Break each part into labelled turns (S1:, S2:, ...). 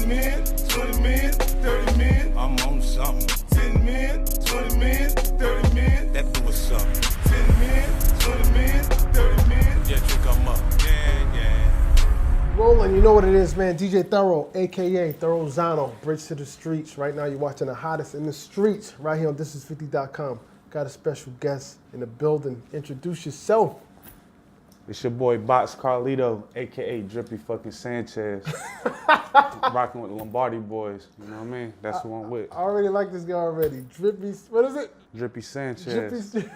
S1: 10 million, 20 million, 30 million. I'm on something. 10 million, 20 million, 30 million. That do what's up. 10 million, 20 million, 30 million. Yeah, drink 'em up. Yeah.
S2: Rolling, you know what it is, man. DJ Thoro, a.k.a. Thorozano, Bridge to the Streets. Right now you're watching the hottest in the streets right here on thisis50.com. Got a special guest in the building. Introduce yourself.
S3: It's your boy Box Carlito, a.k.a. Drippy fucking Sanchez. Rocking with the Lombardi boys, you know what I mean? That's who I'm with.
S2: I already like this guy already. Drippy, what is it?
S3: Drippy Sanchez.
S2: Drippy.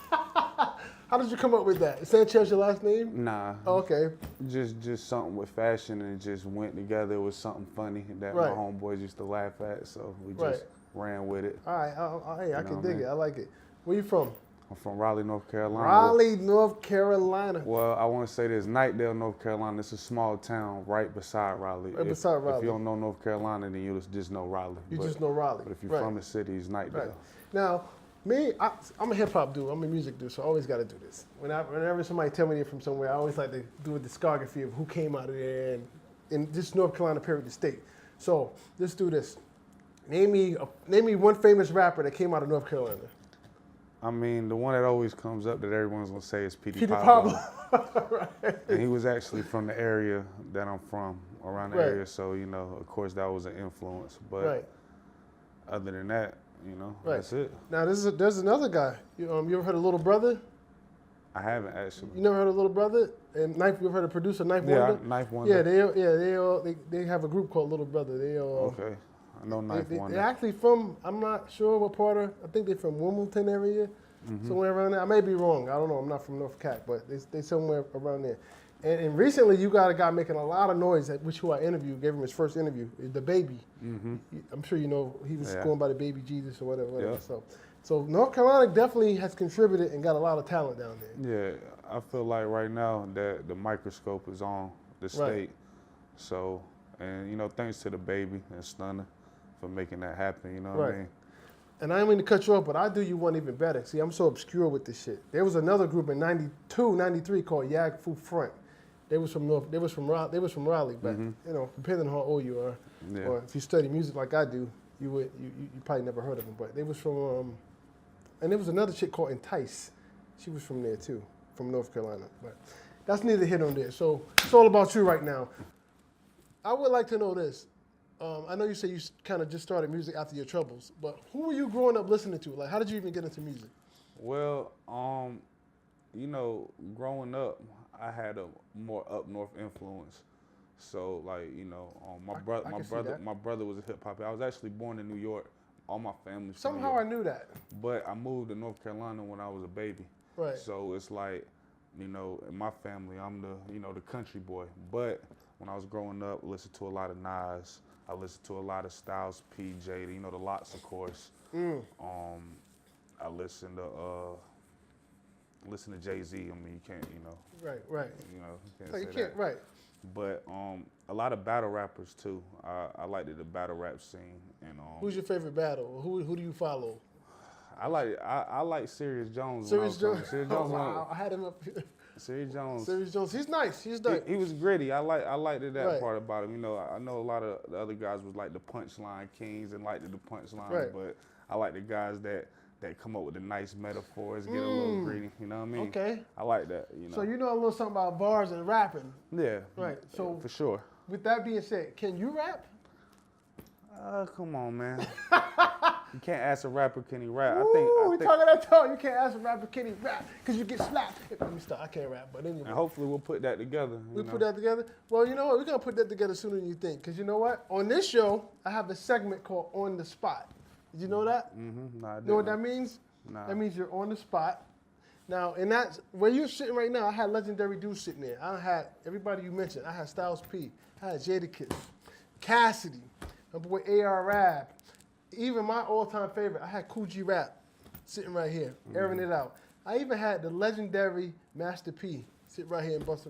S2: How did you come up with that? Sanchez your last name?
S3: Nah.
S2: Oh, okay.
S3: Just something with fashion and it just went together. It was something funny that my homeboys used to laugh at, so we just ran with it.
S2: All right, hey, I can dig it. I like it. Where you from?
S3: I'm from Raleigh, North Carolina.
S2: Raleigh, North Carolina.
S3: Well, I want to say this, Knightdale, North Carolina. It's a small town right beside Raleigh.
S2: Beside Raleigh.
S3: If you don't know North Carolina, then you just know Raleigh.
S2: You just know Raleigh.
S3: But if you're from the city, it's Knightdale.
S2: Right. Now, I'm a hip hop dude. I'm a music dude, so I always got to do this. Whenever somebody tell me they're from somewhere, I always like to do a discography of who came out of there and just North Carolina, period, the state. So let's do this. Name me one famous rapper that came out of North Carolina.
S3: I mean, the one that always comes up that everyone's gonna say is Petey
S2: Pablo. Right.
S3: And he was actually from the area that I'm from, around the area. So, you know, of course that was an influence. But other than that, you know, that's it.
S2: Now, there's another guy. You ever heard of Little Brother?
S3: I haven't actually.
S2: You never heard of Little Brother? And you ever heard of producer Knife Wonder?
S3: Yeah, Knife Wonder.
S2: They have a group called Little Brother.
S3: Okay. I know Knife Wonder.
S2: They're actually from, I'm not sure what part of, I think they're from Wilmington area, somewhere around there. I may be wrong. I don't know. I'm not from North Cac, but they somewhere around there. And recently, you got a guy making a lot of noise, who I interviewed, gave him his first interview, The Baby. I'm sure you know he was going by the Baby Jesus or whatever.
S3: Yeah.
S2: So North Carolina definitely has contributed and got a lot of talent down there.
S3: Yeah, I feel like right now that the microscope is on the state. So, and you know, thanks to The Baby and Stunner for making that happen, you know what I mean?
S2: And I didn't mean to cut you off, but I do you one even better. See, I'm so obscure with this shit. There was another group in 92, 93 called Yag Fu Front. They was from Raleigh, but you know, depending on how old you are, or if you study music like I do, you probably never heard of them. But they was from, and there was another chick called Entice. She was from there too, from North Carolina. But that's neither here nor there. So it's all about you right now. I would like to know this. I know you say you kind of just started music after your troubles, but who were you growing up listening to? Like, how did you even get into music?
S3: Well, you know, growing up, I had a more up north influence. So, like, you know, my brother was a hip hop. I was actually born in New York. All my family's from New York.
S2: I knew that.
S3: But I moved to North Carolina when I was a baby.
S2: Right.
S3: So it's like, you know, in my family, I'm the country boy. But when I was growing up, I listened to a lot of Nas. I listened to a lot of Styles P, J, you know, the Lots, of course. I listened to Jay-Z. I mean, you can't, you know.
S2: Right.
S3: You know, you can't say that.
S2: Right.
S3: But a lot of battle rappers too. I liked the battle rap scene. And
S2: who's your favorite battle? Who do you follow?
S3: I like Serious Jones.
S2: Serious Jones.
S3: Serious Jones.
S2: Wow, I had him up here.
S3: Serious Jones.
S2: Serious Jones. He's nice. He's dope.
S3: He was gritty. I liked that part about him. You know, I know a lot of the other guys was like the punchline kings and liked the punchline, but I like the guys that come up with the nice metaphors, get a little gritty. You know what I mean?
S2: Okay.
S3: I like that. You know.
S2: So you know a little something about bars and rapping.
S3: Yeah.
S2: Right. So
S3: for sure.
S2: With that being said, can you rap?
S3: Come on, man. You can't ask a rapper, can he rap?
S2: We talking that talk. You can't ask a rapper, can he rap? Because you get slapped. Let me stop. I can't rap, but anyway.
S3: And hopefully we'll put that together.
S2: Put that together? Well, you know what? We're going to put that together sooner than you think. Because you know what? On this show, I have a segment called On the Spot. Did you know that?
S3: No, I didn't.
S2: Know what that means?
S3: Nah.
S2: That means you're on the spot. Now, and that's where you're sitting right now. I had legendary dudes sitting there. I had everybody you mentioned. I had Styles P. I had Jadakiss, Cassidy, my boy A.R. Rab. Even my all-time favorite, I had Cool G Rap sitting right here, airing it out. I even had the legendary Master P sit right here and bust,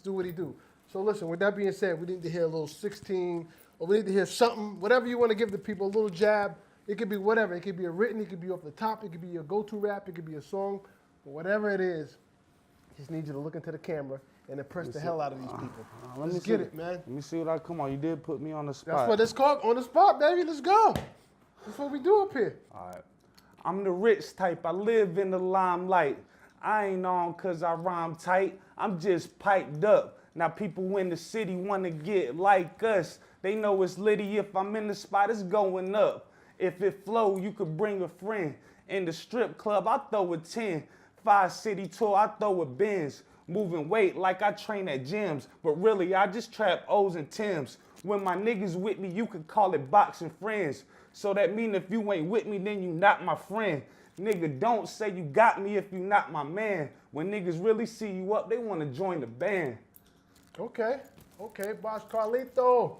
S2: do what he do. So listen, with that being said, we need to hear a little 16, or we need to hear something, whatever you want to give the people, a little jab. It could be whatever. It could be a written, it could be off the top, it could be your go-to rap, it could be a song, but whatever it is, just need you to look into the camera and impress the hell out of these people.
S3: Let's
S2: get it, man.
S3: Let me see what come on. You did put me on the spot.
S2: That's what it's called, on the spot, baby. Let's go. That's what we do up here.
S3: All right. I'm the rich type. I live in the limelight. I ain't on cause I rhyme tight. I'm just piped up. Now people in the city wanna get like us. They know it's litty. If I'm in the spot, it's going up. If it flow, you could bring a friend. In the strip club, I throw a 10. 5 city tour, I throw a Benz. Moving weight like I train at gyms. But really, I just trap O's and Tims. When my niggas with me, you could call it boxing friends. So that mean if you ain't with me, then you not my friend. Nigga, don't say you got me if you not my man. When niggas really see you up, they want to join the band.
S2: Okay, boss Carlito.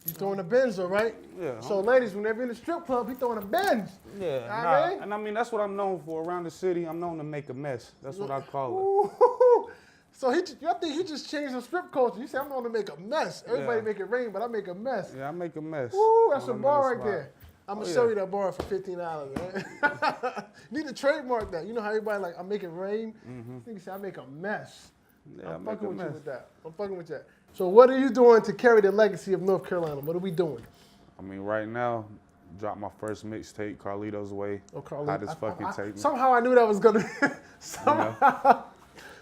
S2: You throwing a Benz, all right?
S3: Yeah.
S2: So ladies, whenever in the strip club, he throwing a Benz.
S3: Yeah, and I mean, that's what I'm known for around the city. I'm known to make a mess. That's what I call
S2: it. So I think he just changed the strip culture. You said, I'm known to make a mess. Everybody make it rain, but I make a mess.
S3: Yeah, I make a mess.
S2: Ooh, that's a bar right there. I'm going to sell you that bar for $15, man. You need to trademark that. You know how everybody like, I make it rain? Mm-hmm. You say, I make a mess.
S3: Yeah,
S2: I'm fucking with you with that. I'm fucking with that. So what are you doing to carry the legacy of North Carolina? What are we doing?
S3: I mean, right now, dropped my first mixtape, Carlito's Way.
S2: Oh, Carlito.
S3: Hottest fucking tape.
S2: Somehow I knew that was going to... somehow.
S3: You know?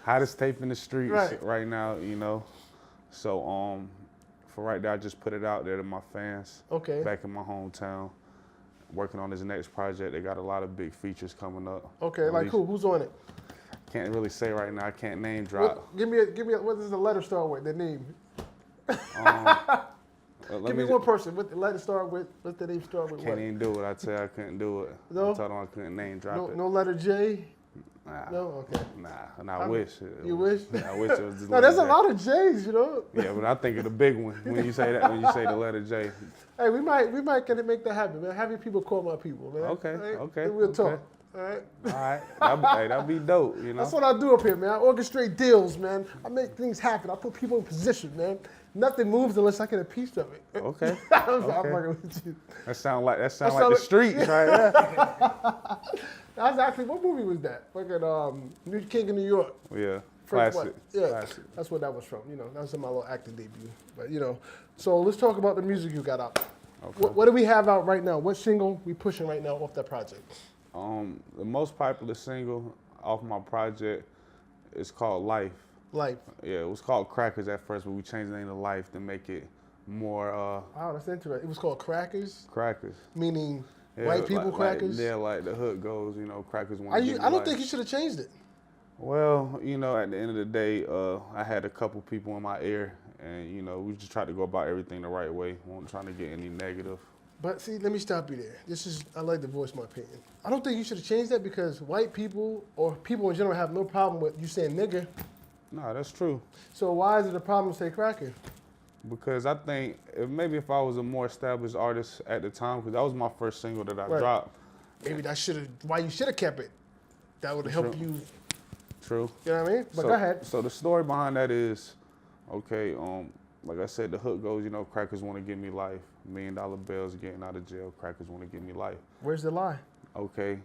S3: Hottest tape in the streets right now, you know. So, for right now, I just put it out there to my fans.
S2: Okay.
S3: Back in my hometown. Working on this next project. They got a lot of big features coming up.
S2: Okay, like who? Who's on it?
S3: Can't really say right now. I can't name drop.
S2: Give me what does the letter start with? The name. Give me one person. What the letter start with? What's the name start with?
S3: Can't even do it. I tell you I couldn't do it.
S2: No?
S3: I told them I couldn't name drop it.
S2: No letter J?
S3: Nah.
S2: No? Okay.
S3: Nah, I wish.
S2: You wish?
S3: I wish it was just
S2: No, there's a lot of J's, you know?
S3: Yeah, but I think of the big one when you say that, when you say the letter J.
S2: Hey, we might get to make that happen, man. Have your people call my people, man.
S3: Okay,
S2: right?
S3: okay.
S2: And we'll talk. All right.
S3: That'd be dope, you know.
S2: That's what I do up here, man. I orchestrate deals, man. I make things happen. I put people in position, man. Nothing moves unless I get a piece of it.
S3: Okay.
S2: I'm fucking with you.
S3: That sound like the streets, right there.
S2: That's actually, what movie was that? Fucking New King of New York.
S3: Yeah. Classic.
S2: Yeah.
S3: Classic.
S2: That's what that was from. You know, that was in my little acting debut. But you know, so let's talk about the music you got out. Okay. What do we have out right now? What single we pushing right now off that project?
S3: The most popular single off my project is called Life.
S2: Life.
S3: Yeah, it was called Crackers at first, but we changed the name to Life to make it more.
S2: Wow, that's interesting. It was called Crackers.
S3: Crackers.
S2: Meaning white people crackers.
S3: Like the hood goes, you know, crackers.
S2: I don't think you should have changed it.
S3: Well, you know, at the end of the day, I had a couple people in my ear, and you know, we just tried to go about everything the right way. We weren't trying to get any negative.
S2: But see, let me stop you there. I like to voice my opinion. I don't think you should have changed that because white people or people in general have no problem with you saying nigger.
S3: No, that's true.
S2: So why is it a problem to say cracker?
S3: Because I think if I was a more established artist at the time, because that was my first single that I dropped.
S2: Maybe why you should have kept it. That would have helped you.
S3: True.
S2: You know what I mean? But go ahead.
S3: So the story behind that is, okay, like I said, the hook goes, you know, crackers want to give me life. $1 million bills getting out of jail, crackers want to give me life.
S2: Where's the lie?
S3: Okay.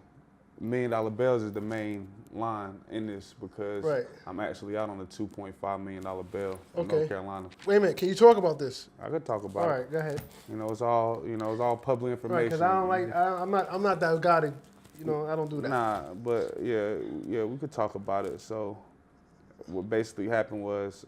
S3: $1 million bills is the main line in this because I'm actually out on a $2.5 million bail in North Carolina.
S2: Wait a minute, can you talk about this?
S3: I could talk about it.
S2: All right, go ahead.
S3: You know, it's all public information.
S2: Right, because I'm not that guy to, you know, I don't do that.
S3: Nah, but yeah, we could talk about it. So what basically happened was,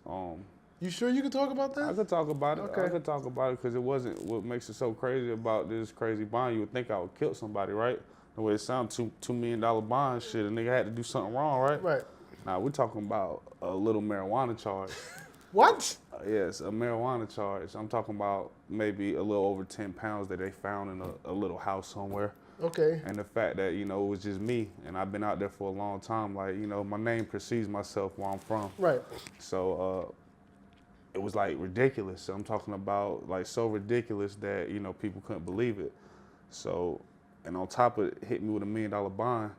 S2: you sure you could talk about this?
S3: I could talk about it.
S2: Okay.
S3: I could talk about it because it wasn't what makes it so crazy about this crazy bond. You would think I would kill somebody, right? The way it sounds, $2 million bond shit, a nigga had to do something wrong, right?
S2: Right.
S3: Now we're talking about a little marijuana charge.
S2: What?
S3: Yes, a marijuana charge. I'm talking about maybe a little over 10 pounds that they found in a little house somewhere.
S2: Okay.
S3: And the fact that, you know, it was just me, and I've been out there for a long time, like, you know, my name precedes myself where I'm from.
S2: Right.
S3: So, it was like ridiculous. So I'm talking about like so ridiculous that, you know, people couldn't believe it. So, and on top of it, hitting me with $1 million bond,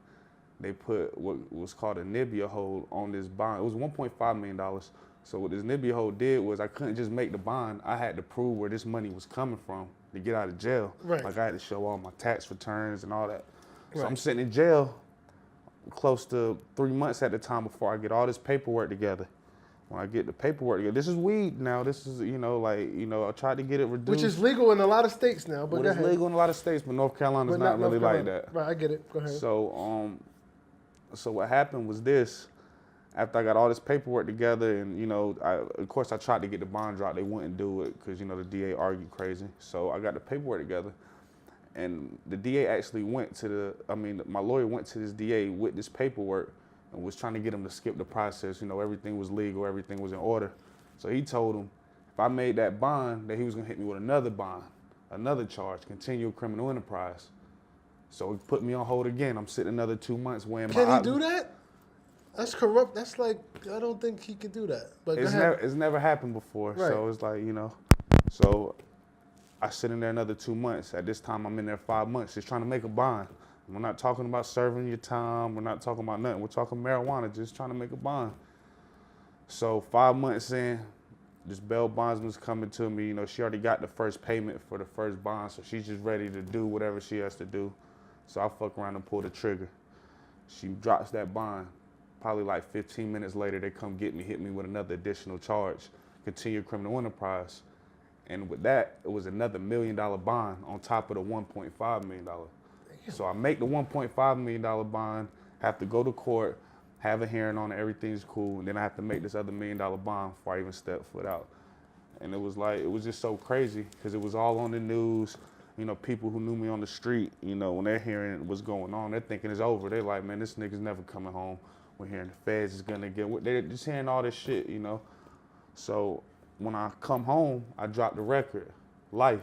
S3: they put what was called a Nibia hold on this bond. It was $1.5 million. So what this Nibia hold did was I couldn't just make the bond. I had to prove where this money was coming from to get out of jail.
S2: Right.
S3: Like I had to show all my tax returns and all that. So
S2: Right.
S3: I'm sitting in jail close to 3 months at the time before I get all this paperwork together. when I get the paperwork, this is weed now. This is, I tried to get it reduced.
S2: Which is legal in a lot of states now. But
S3: it's legal in a lot of states, but North Carolina's not really like that.
S2: Right, I get it. Go ahead.
S3: So what happened was this. After I got all this paperwork together, and of course I tried to get the bond dropped. They wouldn't do it because the DA argued crazy. So I got the paperwork together, and the DA actually my lawyer went to this DA with this paperwork and was trying to get him to skip the process. Everything was legal, everything was in order. So he told him if I made that bond, that he was gonna hit me with another bond, another charge, continual criminal enterprise. So he put me on hold again. I'm sitting another 2 months weighing my
S2: options. Can he do that? That's corrupt. That's like, I don't think he can do that. But
S3: it's never happened before. Right. So it's like, so I sit in there another 2 months. At this time, I'm in there 5 months just trying to make a bond. We're not talking about serving your time. We're not talking about nothing. We're talking marijuana, just trying to make a bond. So 5 months in, this bail bondsman's coming to me. She already got the first payment for the first bond, so she's just ready to do whatever she has to do. So I fuck around and pull the trigger. She drops that bond. Probably like 15 minutes later, they come get me, hit me with another additional charge, continued criminal enterprise. And with that, it was another $1 million bond on top of the $1.5 million. So I make the $1.5 million bond, have to go to court, have a hearing on it, everything's cool, and then I have to make this other $1 million bond before I even step foot out. And it was just so crazy because it was all on the news. People who knew me on the street, when they're hearing what's going on, they're thinking it's over. They're like, man, this nigga's never coming home. We're hearing the feds is gonna get, they're just hearing all this shit, So when I come home, I drop the record, Life.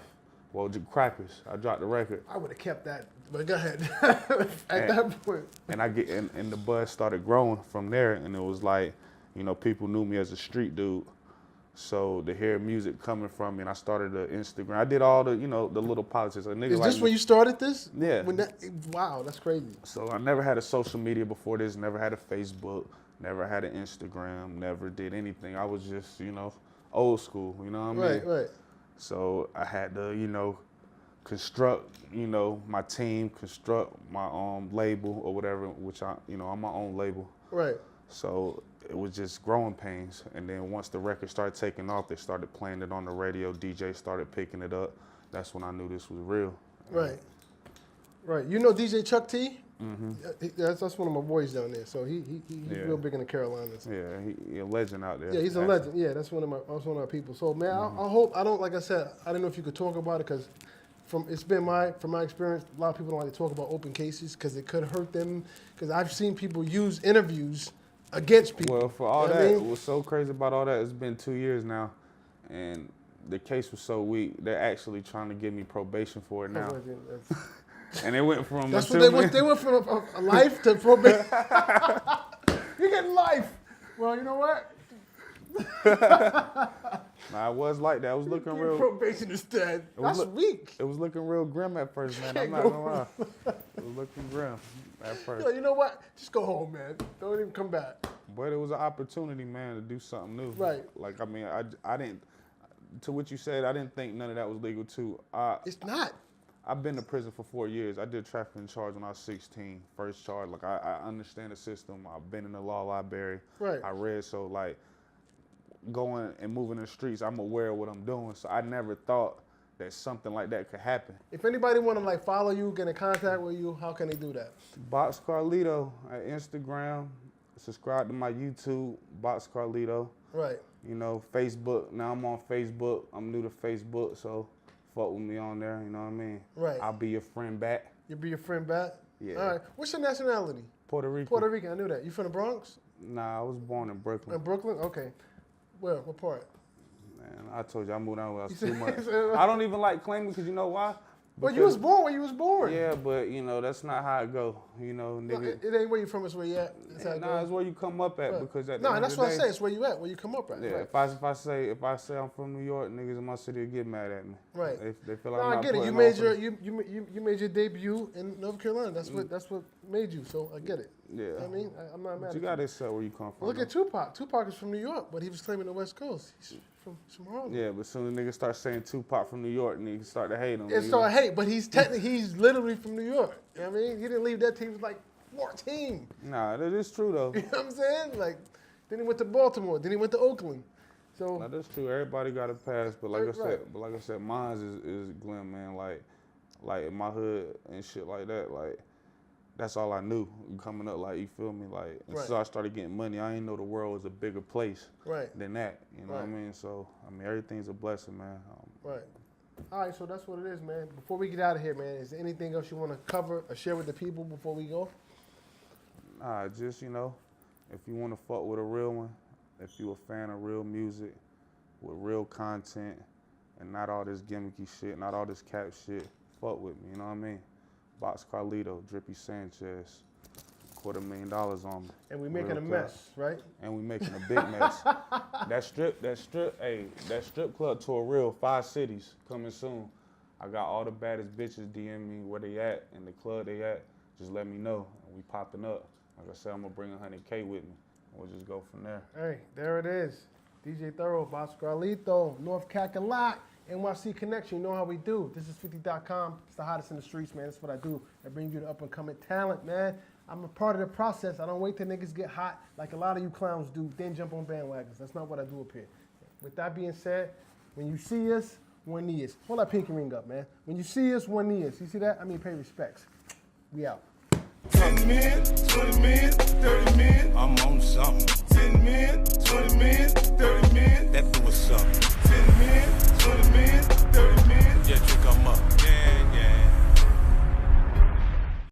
S3: Well, Crackers, I dropped the record.
S2: I would have kept that, but go ahead. At that point.
S3: And and the buzz started growing from there, and it was like, people knew me as a street dude. So to hear music coming from me, and I started an Instagram. I did all the, the little politics.
S2: Is this when you started this?
S3: Yeah.
S2: Wow, that's crazy.
S3: So I never had a social media before this, never had a Facebook, never had an Instagram, never did anything. I was just, old school, you know what I mean?
S2: Right.
S3: So I had to, construct, my team, construct my label or whatever, which I'm my own label.
S2: Right.
S3: So it was just growing pains. And then once the record started taking off, they started playing it on the radio, DJ started picking it up. That's when I knew this was real.
S2: Right. Right. DJ Chuck T?
S3: Mm-hmm.
S2: That's one of my boys down there. So he's real big in the Carolinas.
S3: Yeah, he's a legend out there.
S2: Yeah, he's a legend. Yeah, that's one of our people. So man, I hope like I said, I don't know if you could talk about it because from my experience, a lot of people don't like to talk about open cases because it could hurt them. Because I've seen people use interviews against people.
S3: Well, for all that, what's so crazy about all that, it's been 2 years now, and the case was so weak, they're actually trying to give me probation for it now. And it went from
S2: they went from a life to probation. You're getting life. Well, you know what?
S3: Nah, it was like that. I was looking real.
S2: Probation instead. That's weak.
S3: It was looking real grim at first, man. I'm not gonna lie. It was looking grim at first.
S2: You know what? Just go home, man. Don't even come back.
S3: But it was an opportunity, man, to do something new.
S2: Right.
S3: Like, I didn't. To what you said, I didn't think none of that was legal too.
S2: It's not.
S3: I've been to prison for 4 years. I did trafficking charge when I was 16. First charge. Like, I understand the system. I've been in the law library.
S2: Right.
S3: I read, so like, going and moving in the streets, I'm aware of what I'm doing. So I never thought that something like that could happen.
S2: If anybody want to follow you, get in contact with you, how can they do that?
S3: Box Carlito at Instagram. Subscribe to my YouTube, Box Carlito.
S2: Right.
S3: Facebook. Now I'm on Facebook. I'm new to Facebook, so fuck with me on there. You know what I mean?
S2: Right.
S3: I'll be your friend back.
S2: You'll be your friend back?
S3: Yeah.
S2: All right. What's your nationality?
S3: Puerto Rican.
S2: Puerto Rican. I knew that. You from the Bronx?
S3: Nah, I was born in Brooklyn.
S2: In Brooklyn? Okay. Where? What part?
S3: Man, I told you I moved out when I was 2 months. I don't even like claiming because you know why?
S2: Well, you was born where you was born.
S3: Yeah, but that's not how it go. Nigga.
S2: No, it ain't where you from. It's where you at. It's
S3: it's where you come up at because at the
S2: no,
S3: end
S2: that's
S3: of the
S2: what
S3: day,
S2: I say. It's where you at. Where you come up at.
S3: Yeah.
S2: Right.
S3: If I say I'm from New York, niggas in my city will get mad at me.
S2: Right.
S3: They feel like
S2: no,
S3: I'm
S2: I
S3: not
S2: get it. You made your debut in North Carolina. That's what made you. So I get it.
S3: Yeah.
S2: I mean, I'm not mad.
S3: But you got to accept where you come from.
S2: Look at Tupac. Tupac is from New York, but he was claiming the West Coast. He's from Harlem.
S3: Yeah, but as soon as niggas start saying Tupac from New York, niggas start to hate him.
S2: It's start hate, but he's literally from New York. You know what I mean? He didn't leave that team. He was like 14.
S3: Nah, that is true though.
S2: You know what I'm saying? Like, Then he went to Baltimore. Then he went to Oakland. So
S3: now, that's true. Everybody got a pass, but like I said, mine is Glen, man. Like in my hood and shit like that. Like that's all I knew coming up. Like you feel me? Like until I started getting money, I didn't know the world was a bigger place than that. You know what I mean? So I mean, everything's a blessing, man.
S2: Right. All right, so that's what it is, man. Before we get out of here, man, is there anything else you want to cover or share with the people before we go?
S3: Nah, just, you know, if you want to fuck with a real one, if you a fan of real music, with real content, and not all this gimmicky shit, not all this cap shit, fuck with me, you know what I mean? Box Carlito, Drippy Sanchez, $250,000 on me.
S2: And we making a mess, right?
S3: And we making a big mess. That strip club tour real, 5 cities coming soon. I got all the baddest bitches DM me where they at and the club they at. Just let me know. And we popping up. Like I said, I'm gonna bring 100K with me. And we'll just go from there.
S2: Hey, there it is. DJ Thoro, Box Carlito, North Cackalack, NYC Connection. You know how we do. This is 50.com. It's the hottest in the streets, man. That's what I do. I bring you the up and coming talent, man. I'm a part of the process. I don't wait till niggas get hot like a lot of you clowns do, then jump on bandwagons. That's not what I do up here. With that being said, when you see us, one knee is. Hold that pinky ring up, man. When you see us, one knee is. You see that? I mean, pay respects. We out.
S1: 10 men, 20 men, 30 men, I'm on something. 10 men, 20 men.